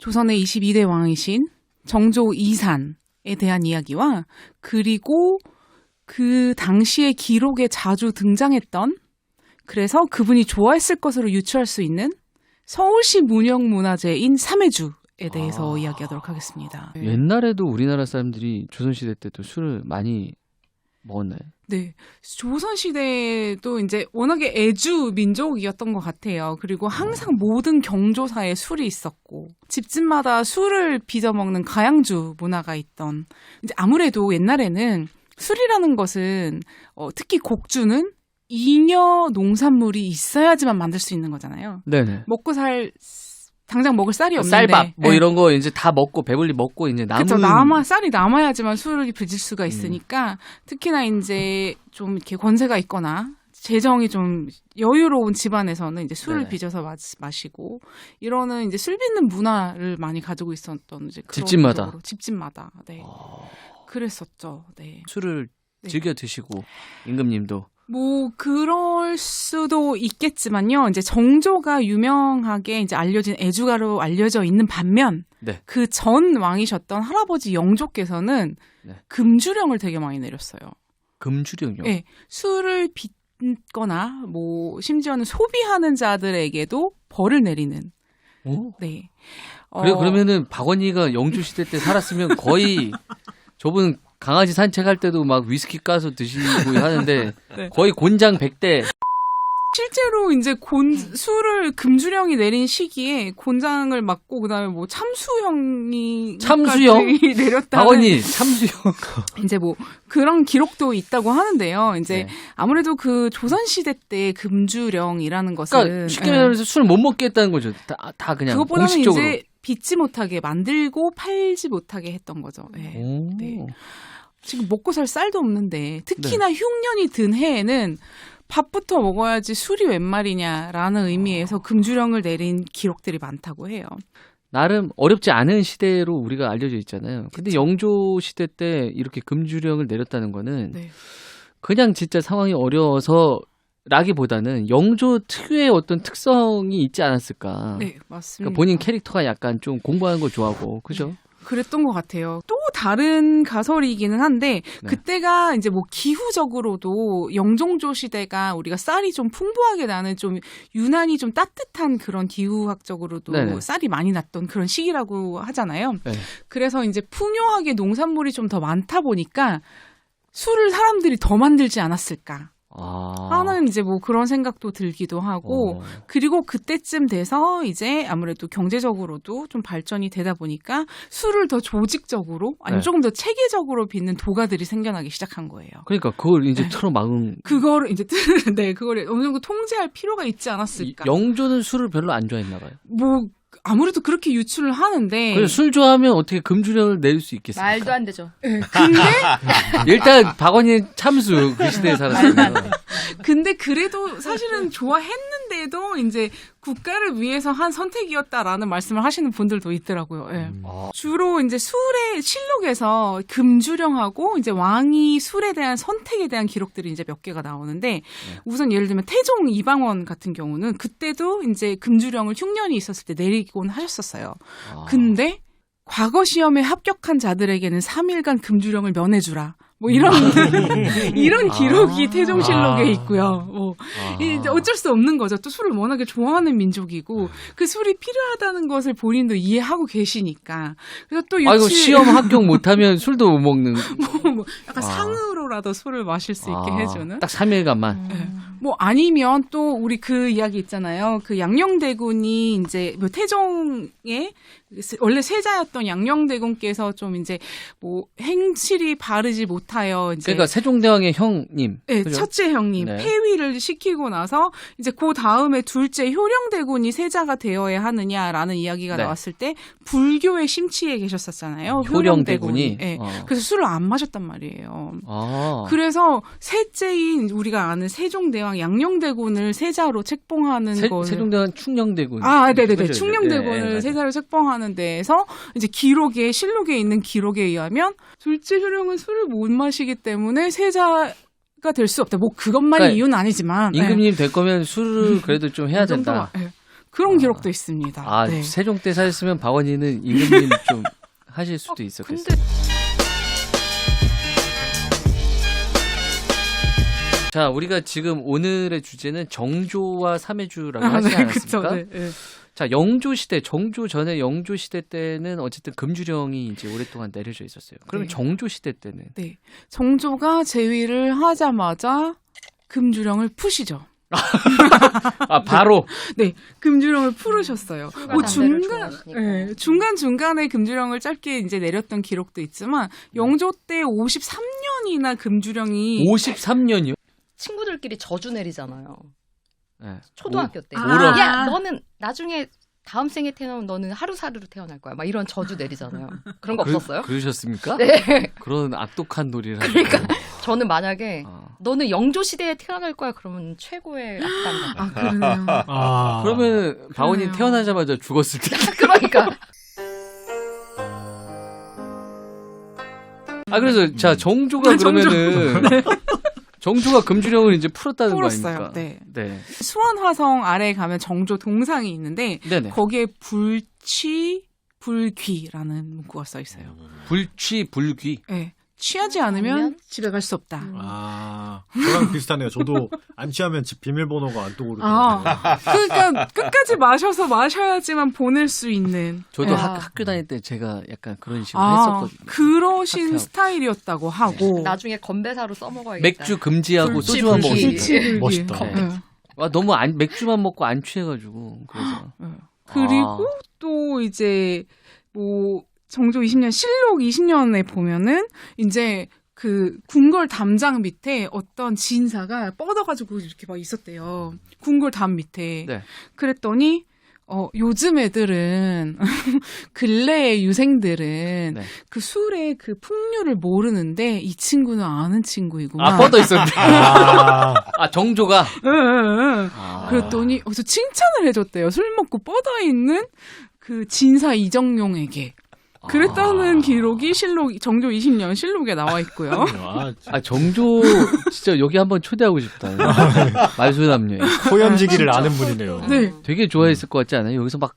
조선의 22대 왕이신 정조 이산에 대한 이야기와 그리고 그 당시의 기록에 자주 등장했던 그래서 그분이 좋아했을 것으로 유추할 수 있는 서울시 문형문화재인 삼해주에 대해서 이야기하도록 하겠습니다. 옛날에도 우리나라 사람들이 조선시대 때도 술을 많이 먹었나요? 네. 조선시대도 이제 워낙에 애주 민족이었던 것 같아요. 그리고 항상 모든 경조사에 술이 있었고, 집집마다 술을 빚어 먹는 가양주 문화가 있던, 이제 아무래도 옛날에는 술이라는 것은, 특히 곡주는 잉여 농산물이 있어야지만 만들 수 있는 거잖아요. 네네. 당장 먹을 쌀이 없는데. 쌀밥, 뭐 네. 이런 거 이제 다 먹고 배불리 먹고 이제 남은. 그쵸, 쌀이 남아야지만 술을 빚을 수가 있으니까 특히나 이제 좀 이렇게 권세가 있거나 재정이 좀 여유로운 집안에서는 이제 술을 네네. 빚어서 마시고 이러는 이제 술 빚는 문화를 많이 가지고 있었던 이제 그런 집집마다. 쪽으로, 집집마다. 네. 그랬었죠. 네. 술을 네. 즐겨 드시고 임금님도. 뭐 그럴 수도 있겠지만요. 이제 정조가 유명하게 이제 알려진 애주가로 알려져 있는 반면 네. 그 전 왕이셨던 할아버지 영조께서는 네. 금주령을 되게 많이 내렸어요. 금주령요? 네, 술을 빚거나 뭐 심지어는 소비하는 자들에게도 벌을 내리는. 오? 네. 그러면은 박원희가 영주 시대 때 살았으면 거의 저분 강아지 산책할 때도 막 위스키 까서 드시고 하는데 네. 거의 곤장 100대. 실제로 이제 술을 금주령이 내린 시기에 곤장을 맞고 그다음에 뭐 참수형이 내렸다는 박원희 참수형. 이제 뭐 그런 기록도 있다고 하는데요. 이제 네. 아무래도 그 조선 시대 때 금주령이라는 것은 그러니까 쉽게 말해서 술 못 먹게 했다는 거죠. 다 그냥 그것보다는 공식적으로. 이제 빚지 못하게 만들고 팔지 못하게 했던 거죠. 네. 네. 지금 먹고 살 쌀도 없는데 특히나 흉년이 든 해에는 밥부터 먹어야지 술이 웬 말이냐라는 의미에서 금주령을 내린 기록들이 많다고 해요. 나름 어렵지 않은 시대로 우리가 알려져 있잖아요. 근데 영조 시대 때 이렇게 금주령을 내렸다는 거는 네. 그냥 진짜 상황이 어려워서 라기보다는 영조 특유의 어떤 특성이 있지 않았을까. 네, 맞습니다. 그러니까 본인 캐릭터가 약간 좀 공부하는 거 좋아하고, 그죠? 네. 그랬던 것 같아요. 또 다른 가설이기는 한데 네. 그때가 이제 뭐 기후적으로도 영종조 시대가 우리가 쌀이 좀 풍부하게 나는 좀 유난히 좀 따뜻한 그런 기후학적으로도 네네. 쌀이 많이 났던 그런 시기라고 하잖아요. 네. 그래서 이제 풍요하게 농산물이 좀 더 많다 보니까 술을 사람들이 더 만들지 않았을까. 하는 이제 뭐 그런 생각도 들기도 하고 그리고 그때쯤 돼서 이제 아무래도 경제적으로도 좀 발전이 되다 보니까 술을 더 조직적으로 아니면 네. 조금 더 체계적으로 빚는 도가들이 생겨나기 시작한 거예요. 그러니까 그걸 이제 틀어막은. 그거를 이제 네 그걸 어느 정도 통제할 필요가 있지 않았을까. 영조는 술을 별로 안 좋아했나 봐요. 뭐 아무래도 그렇게 유출을 하는데 그래서 술 좋아하면 어떻게 금주령을 내릴 수 있겠습니까? 말도 안 되죠. 네, 근데 일단 박원희 참수 그 시대에 살았어요. 근데 그래도 사실은 좋아했는데도 이제 국가를 위해서 한 선택이었다라는 말씀을 하시는 분들도 있더라고요. 예. 주로 이제 술의 실록에서 금주령하고 이제 왕이 술에 대한 선택에 대한 기록들이 이제 몇 개가 나오는데 우선 예를 들면 태종 이방원 같은 경우는 그때도 이제 금주령을 흉년이 있었을 때 내리곤 하셨었어요. 근데 과거 시험에 합격한 자들에게는 3일간 금주령을 면해주라. 뭐 이런 이런 기록이 태종실록에 있고요. 뭐 이제 어쩔 수 없는 거죠. 또 술을 워낙에 좋아하는 민족이고 그 술이 필요하다는 것을 본인도 이해하고 계시니까. 그래서 또 아이고 시험 합격 못하면 술도 못 먹는. 뭐 약간 상으로라도 술을 마실 수 있게 해주는. 딱 3일간만. 네. 뭐 아니면 또 우리 그 이야기 있잖아요. 그 양녕대군이 이제 뭐 태종의 원래 세자였던 양녕대군께서 좀 이제 뭐 행실이 바르지 못하여 이제 그러니까 세종대왕의 형님. 네, 그죠? 첫째 형님 네. 폐위를 시키고 나서 이제 그 다음에 둘째 효령대군이 세자가 되어야 하느냐라는 이야기가 네. 나왔을 때 불교의 심취에 계셨었잖아요. 효령대군이. 네. 그래서 술을 안 마셨단 말이에요. 아. 그래서 셋째인 우리가 아는 세종대왕 양녕대군을 세자로 책봉하는 거 세종대왕 충녕대군. 네네네. 그죠? 충녕대군을 네, 세자로 책봉하는 데에서 이제 기록에 실록에 있는 기록에 의하면 둘째 효령은 술을 못 마시기 때문에 세자가 될 수 없다. 뭐 그것만이 그러니까 이유는 아니지만 임금님 될 거면 술을 그래도 좀 해야 된다. 그런 기록도 있습니다. 아, 네. 세종 때 사셨으면 박원희는 임금님 좀 하실 수도 있었겠어요. 근데 자, 우리가 지금 오늘의 주제는 정조와 삼해주라고 아, 하지 네, 않았습니까? 그쵸, 네, 네. 자, 영조 시대, 정조 전에 영조 시대 때는 어쨌든 금주령이 이제 오랫동안 내려져 있었어요. 그러면 네. 정조 시대 때는 네. 정조가 재위를 하자마자 금주령을 푸시죠. 아, 바로 네, 금주령을 풀으셨어요. 뭐 담배를 중간, 좋아하시니까. 네, 중간에 금주령을 짧게 이제 내렸던 기록도 있지만, 영조 때 53년이나 금주령이 53년이요? 친구들끼리 저주 내리잖아요. 네. 초등학교 때. 아. 야, 너는 나중에 다음 생에 태어나면 너는 하루살이로 태어날 거야. 막 이런 저주 내리잖아요. 그런 거 없었어요? 그러셨습니까? 네. 그런 악독한 놀이를 그러니까 하고. 저는 만약에 너는 영조 시대에 태어날 거야. 그러면 최고의 악당. 아, 그러네요. 그러면 박원희 그러네요. 태어나자마자 죽었을 때. 그러니까 아, 그래서 자, 정조가 그러면은 정조가 금주령을 이제 풀었다는 거 풀었어요. 아닙니까? 네. 네. 수원화성 아래에 가면 정조 동상이 있는데, 네네. 거기에 불취, 불귀라는 문구가 써 있어요. 불취 불귀. 네. 취하지 않으면 아니면? 집에 갈 수 없다. 저랑 비슷하네요. 저도 안 취하면 집 비밀번호가 안 떠오르거든요. 그러니까 끝까지 마셔야지만 보낼 수 있는. 저도 네. 학교 다닐 때 제가 약간 그런 식으로 했었거든요. 그러신 학교. 스타일이었다고 하고. 나중에 건배사로 써먹어야겠다. 맥주 금지하고 불취, 소주만 불귀. 먹었어요. 멋있다. 네. 와, 너무 맥주만 먹고 안 취해가지고 그래서. 그리고 또 이제 뭐 정조 20년 실록 20년에 보면은 이제 그 궁궐 담장 밑에 어떤 진사가 뻗어가지고 이렇게 막 있었대요. 궁궐 담 밑에. 네. 그랬더니 요즘 애들은 근래의 유생들은 네. 그 술의 그 풍류를 모르는데 이 친구는 아는 친구이구나. 아, 뻗어 있었는데. 아, 정조가. 응. 아. 그랬더니 어서 칭찬을 해줬대요. 술 먹고 뻗어 있는 그 진사 이정용에게. 그랬다는 기록이 정조 20년 실록에 나와 있고요. 아, 정조 진짜 여기 한번 초대하고 싶다. 말소남녀. 호연지기를 아는 분이네요. 네. 되게 좋아했을 것 같지 않아요? 여기서 막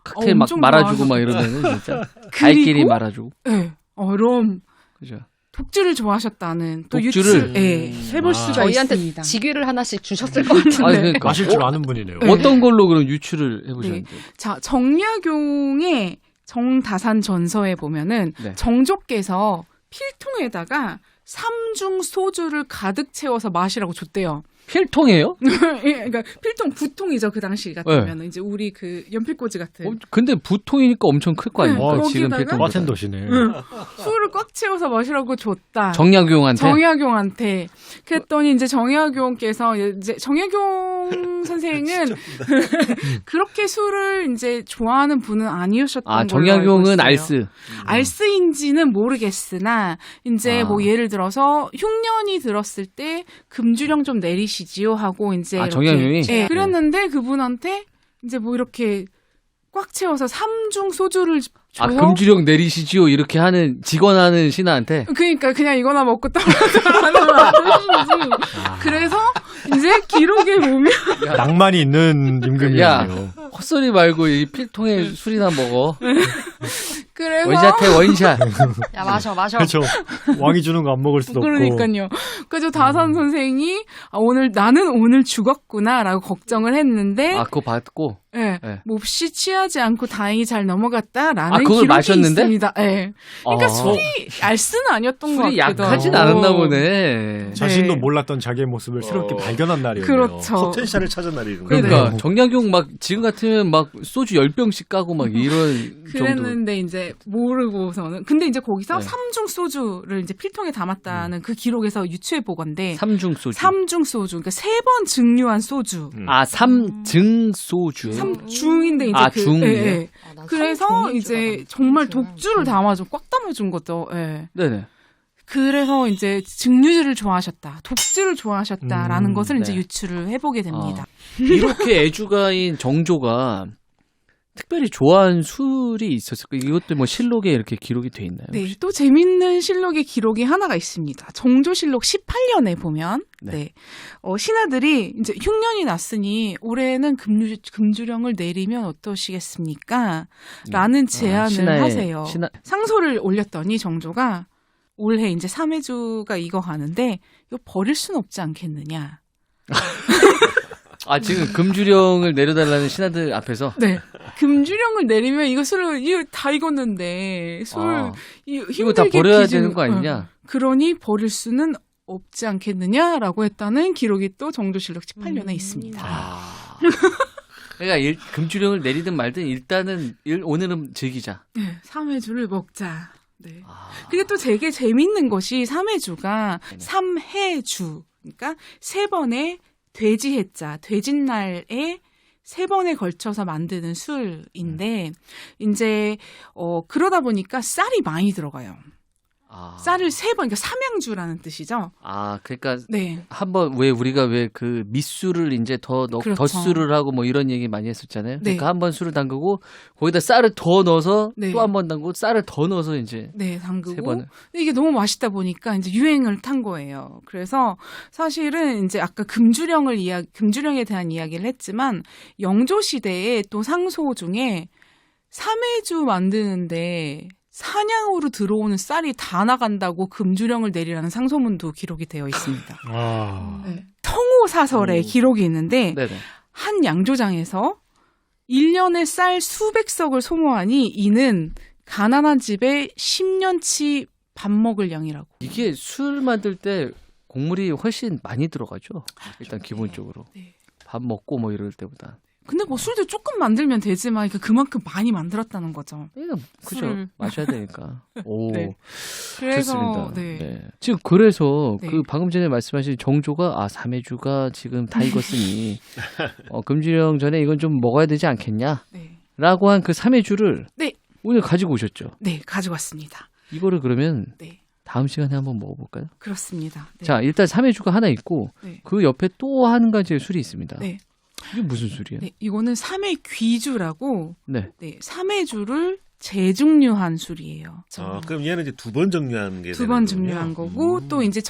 칵테일 막 엄청 말아주고 막 좋아하셨- 이러면은 진짜 갈끼리 말아주고. 네. 럼. 그죠? 독주를 좋아하셨다는 또 독주를? 유출 해볼 수가 저희한테 있습니다. 직위를 하나씩 주셨을 것 같은데. 아니, 그러니까. 마실 줄 아는 분이네요. 어떤 걸로 그럼 유출을 해보셨는데? 자, 정약용의 정다산 전서에 보면은 네. 정조께서 필통에다가 삼중 소주를 가득 채워서 마시라고 줬대요. 필통이에요? 그러니까 필통 부통이죠 그 당시 같으면 이제 우리 그 연필꽂이 같은 근데 부통이니까 엄청 클 거 아닙니까? 네, 지금 거기다가 필통. 바텐더시네. 술을 꽉 채워서 마시라고 줬다. 정약용한테. 정약용한테. 그랬더니 이제 정약용께서 이제 정약용 선생은 그렇게 술을 이제 좋아하는 분은 아니셨던 걸로 알고 정약용은 있어요. 알스. 알스인지는 모르겠으나 이제 뭐 예를 들어서 흉년이 들었을 때 금주령 좀 내리시지요 하고 이제 이렇게 정약용이? 예, 그랬는데 그분한테 이제 뭐 이렇게 꽉 채워서 삼중 소주를 줘서 금주령 내리시지요 이렇게 하는 직원하는 신하한테. 그러니까 그냥 이거나 먹고 떨어져라는 뜻이지. 그래서 이제 기록에 보면 낭만이 있는 야, 임금이네요. 헛소리 말고 이 필통에 술이나 먹어. 그래서 원샷해 원샷. 야, 마셔. 그렇죠. 왕이 주는 거 안 먹을 수도 없고. 그러니까요. 그래서 다산 선생이 나는 오늘 죽었구나라고 걱정을 했는데 아, 그거 받고. 예, 네. 몹시 취하지 않고 다행히 잘 넘어갔다라는 그걸 기록이 마셨는데? 있습니다. 예. 그러니까 아. 술이 알스는 아니었던 것 술이 같기도 하고. 약하진 않았나 보네. 자신도 네. 몰랐던 자기의 모습을 새롭게 발견한 날이었네요. 그렇죠. 포텐셜을 찾은 날이군요. 그러니까 네. 정약용 막 지금 같으면 막 소주 10병씩 까고 막 이런 정도. 그랬는데 이제 모르고서는 근데 이제 거기서 네. 삼중 소주를 이제 필통에 담았다는 그 기록에서 유추해 보건데 삼중 소주. 삼중 소주 그러니까 3번 증류한 소주. 아, 삼증 소주예요. 삼중인데 이제 아, 그 중이요? 예, 예. 아, 난 그래서 삼종인 줄 이제 알았는데. 정말 그렇구나. 독주를 담아준 꽉 담아준 것도. 예. 네네. 그래서 이제 증류주를 좋아하셨다, 독주를 좋아하셨다라는 것을 이제 네. 유추를 해보게 됩니다. 이렇게 애주가인 정조가 특별히 좋아하는 술이 있었을 거예요. 이것도 뭐 실록에 이렇게 기록이 돼 있나요? 네, 또 재밌는 실록의 기록이 하나가 있습니다. 정조실록 18년에 보면, 네. 신하들이 이제 흉년이 났으니 올해는 금주령을 내리면 어떠시겠습니까? 라는 제안을 하세요. 상소를 올렸더니 정조가 올해 이제 3회주가 이거 가는데 이거 버릴 순 없지 않겠느냐. 아, 지금 금주령을 내려달라는 신하들 앞에서? 네. 금주령을 내리면 이거 다 익었는데, 이거 다 버려야 되는 거 아니냐? 그러니 버릴 수는 없지 않겠느냐라고 했다는 기록이 또 정조실록 18년에 있습니다. 그러니까 금주령을 내리든 말든 일단은 오늘은 즐기자. 네, 3회주를 먹자. 네. 그게 또 되게 재밌는 것이 3회주가 3해주, 그러니까 3번의 돼지 해자, 돼짓날에 3번에 걸쳐서 만드는 술인데, 이제, 그러다 보니까 쌀이 많이 들어가요. 쌀을 3번, 그러니까 삼양주라는 뜻이죠. 그러니까 네. 한번 우리가 그 밑술을 이제 더 그렇죠. 덧술을 하고 뭐 이런 얘기 많이 했었잖아요. 네. 그러니까 한 번 술을 담그고 거기다 쌀을 더 넣어서 네. 또 한 번 담그고 쌀을 더 넣어서 이제 네, 담그고. 3번을. 근데 이게 너무 맛있다 보니까 이제 유행을 탄 거예요. 그래서 사실은 이제 아까 금주령에 대한 이야기를 했지만 영조 시대에 또 상소 중에 3회주 만드는데 사냥으로 들어오는 쌀이 다 나간다고 금주령을 내리라는 상소문도 기록이 되어 있습니다. 네. 통호사설에 기록이 있는데 네네. 한 양조장에서 1년에 쌀 수백 석을 소모하니 이는 가난한 집에 10년치 밥 먹을 양이라고. 이게 술 만들 때 곡물이 훨씬 많이 들어가죠. 일단 기본적으로. 네. 밥 먹고 뭐 이럴 때보다. 근데 뭐 술도 조금 만들면 되지만 그만큼 많이 만들었다는 거죠. 그죠. 술을. 마셔야 되니까. 오. 네. 그래서 좋습니다. 네. 네. 지금 그래서 네. 그 방금 전에 말씀하신 정조가 3회주가 지금 다 익었으니 금주령 전에 이건 좀 먹어야 되지 않겠냐? 네. 라고 한 그 3회주를 네. 오늘 가지고 오셨죠. 네, 가져왔습니다. 이거를 그러면 네. 다음 시간에 한번 먹어볼까요? 그렇습니다. 네. 자, 일단 3회주가 하나 있고 네. 그 옆에 또 한 가지의 술이 있습니다. 네. 이게 무슨 술이에요? 네, 이거는 3회 귀주라고 네. 네, 3회주를 재증류한 술이에요. 그럼 얘는 이제 2번 정류한 게 두 번 되는 증류한 거군요. 거고 또 이제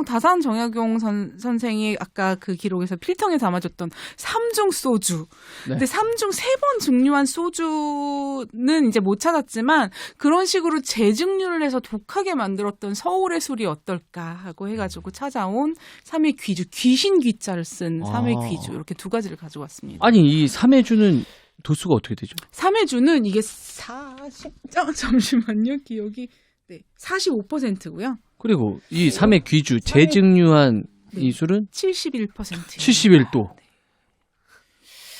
다산 정약용 선생이 아까 그 기록에서 필통에 담아줬던 삼중 소주. 네. 근데 삼중 3번 증류한 소주는 이제 못 찾았지만 그런 식으로 재증류를 해서 독하게 만들었던 서울의 술이 어떨까 하고 해가지고 찾아온 3회 귀주, 귀신 귀자를 쓴 3회 귀주 이렇게 두 가지를 가져왔습니다. 아니 이 3회주는 도수가 어떻게 되죠? 3회주는 이게 잠시만요. 기억이 45%고요. 그리고 이 3회 귀주 재증류한 네. 이 술은 71%. 71도.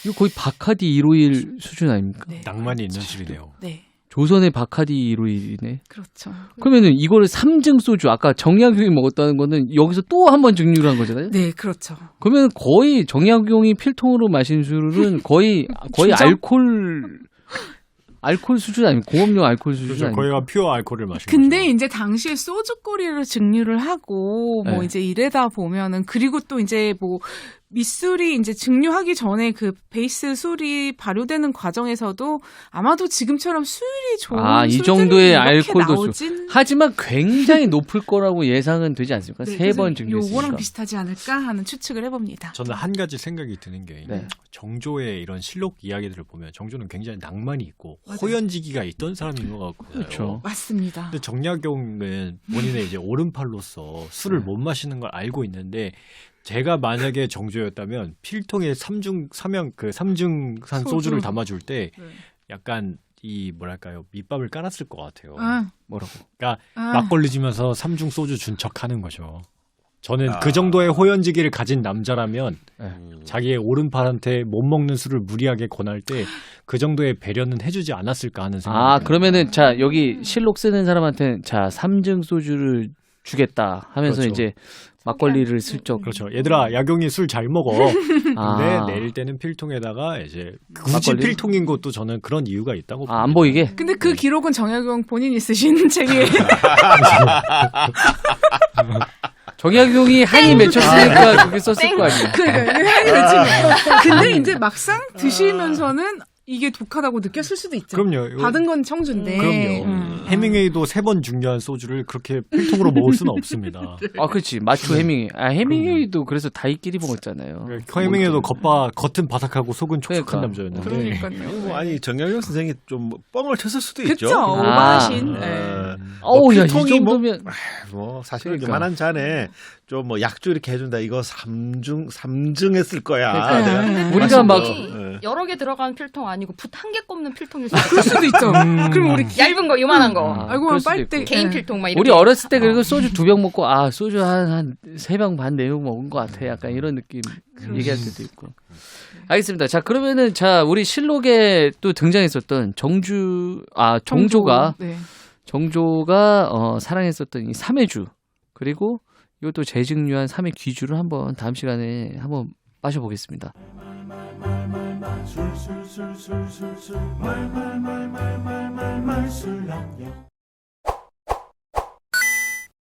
이거 거의 바카디 151 수준 아닙니까? 네. 낭만이 있는 술이네요. 네. 조선의 바카디 151이네. 그렇죠. 그러면은 이거를 3증 소주 아까 정약용이 먹었다는 거는 여기서 또 한 번 증류를 한 거잖아요. 네, 그렇죠. 그러면 거의 정약용이 필통으로 마신 술은 거의 주정? 알코올 수준 아닙니까? 공업용 알코올 수준 그렇죠. 아닙니까? 거기가 퓨어 알코올을 마신 근데 거죠. 이제 당시에 소주꼬리를 증류를 하고 뭐 네. 이제 이래다 보면은 그리고 또 이제 뭐 밑술이 이제 증류하기 전에 그 베이스 술이 발효되는 과정에서도 아마도 지금처럼 수율이 좋은 이 술들이 정도의 이렇게 알코올 도수. 나오진 하지만 굉장히 높을 거라고 예상은 되지 않습니까? 네, 세 번 그래서 증류했으니까. 요거랑 비슷하지 않을까 하는 추측을 해봅니다. 저는 한 가지 생각이 드는 게 네. 정조의 이런 실록 이야기들을 보면 정조는 굉장히 낭만이 있고 맞아요. 호연지기가 있던 사람인 것 같고요. 그렇죠. 맞습니다. 근데 정약용은 본인의 이제 오른팔로서 술을 못 마시는 걸 알고 있는데 제가 만약에 정조였다면 필통에 삼중산 소주. 소주를 담아줄 때 네. 약간 이 뭐랄까요 밑밥을 깔았을 것 같아요. 뭐라고? 그러니까 막걸리 지면서 삼중 소주 준 척하는 거죠. 저는 그 정도의 음. 호연지기를 가진 남자라면 네. 자기의 오른팔한테 못 먹는 술을 무리하게 권할 때 그 정도의 배려는 해주지 않았을까 하는 생각이 그러면은 자 여기 실록 쓰는 사람한테 자 3증 소주를 주겠다 하면서 그렇죠. 이제 막걸리를 슬쩍 그렇죠. 얘들아 약용이 술 잘 먹어. 근데 아. 내릴 때는 필통에다가 이제 굳이 막걸리? 필통인 것도 저는 그런 이유가 있다고 봅니다. 안 보이게. 근데 그 기록은 정약용 본인이 쓰신 책에 정약용이 한이 맺혔으니까 그렇게 썼을 거 아니에요. 그러니까 한이 맺히면 근데 이제 막상 드시면서는 이게 독하다고 느꼈을 수도 있죠. 그럼요. 받은 건 청주인데. 그럼요. 해밍웨이도 3번 중요한 소주를 그렇게 필통으로 먹을 수는 없습니다. 아, 그렇지. 마초 해밍웨이. 아, 해밍웨이도 그래서 다이끼리 먹었잖아요. 해밍웨이도 겉은 바삭하고 속은 촉촉한 그러니까. 남자였는데. 그러니까요. 뭐 아니 정영영 선생이 좀 뻥을 쳤을 수도 있죠. 그쵸. 오버하신. 어, 네. 어우, 야, 이 필통이 뭐- 정도면. 뭐 사실 그러니까. 이만한 잔에 좀 뭐 약주 이렇게 해준다 이거 삼중했을 거야. 그러니까. 내가 우리가 막 예. 여러 개 들어간 필통 아니고 붓 한 개 꼽는 필통일 수 있어. 그럴 수도 있죠. 그럼 우리 얇은 거, 요만한 거. 아, 알고 그럴 보면 수도 빨대 있고. 개인 네. 필통 막 이렇게. 우리 어렸을 때 그리고 소주 2병 먹고 아 소주 한 3병 반 4병 먹은 것 같아 약간 이런 느낌 얘기할 때도 있고. 알겠습니다. 자 그러면은 자 우리 실록에 또 등장했었던 정조가 네. 사랑했었던 이 삼해주 그리고 이것도 재증류한 삼해 귀주를 한번 다음 시간에 한번 마셔보겠습니다. 술술술술술술 말말말말말말술랑요